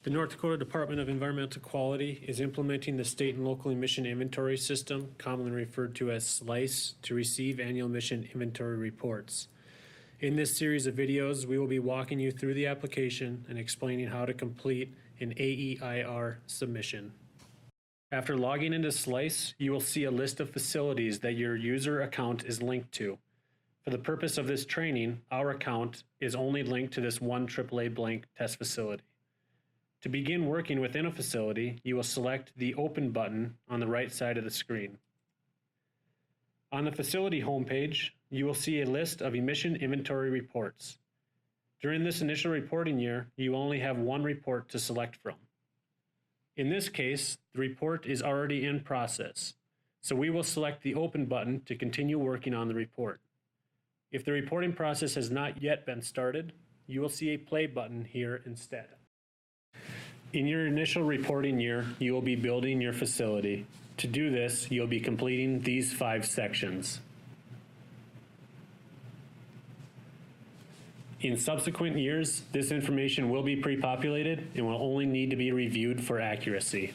The North Dakota Department of Environmental Quality is implementing the state and local emission inventory system, commonly referred to as SLEIS, to receive annual emission inventory reports. In this series of videos, we will be walking you through the application and explaining how to complete an AEIR submission. After logging into SLEIS, you will see a list of facilities that your user account is linked to. For the purpose of this training, our account is only linked to this one AAA blank test facility. To begin working within a facility, you will select the Open button on the right side of the screen. On the facility homepage, you will see a list of emission inventory reports. During this initial reporting year, you only have one report to select from. In this case, the report is already in process, so we will select the Open button to continue working on the report. If the reporting process has not yet been started, you will see a Play button here instead. In your initial reporting year, you will be building your facility. To do this, you'll be completing these 5 sections. In subsequent years, this information will be pre-populated and will only need to be reviewed for accuracy.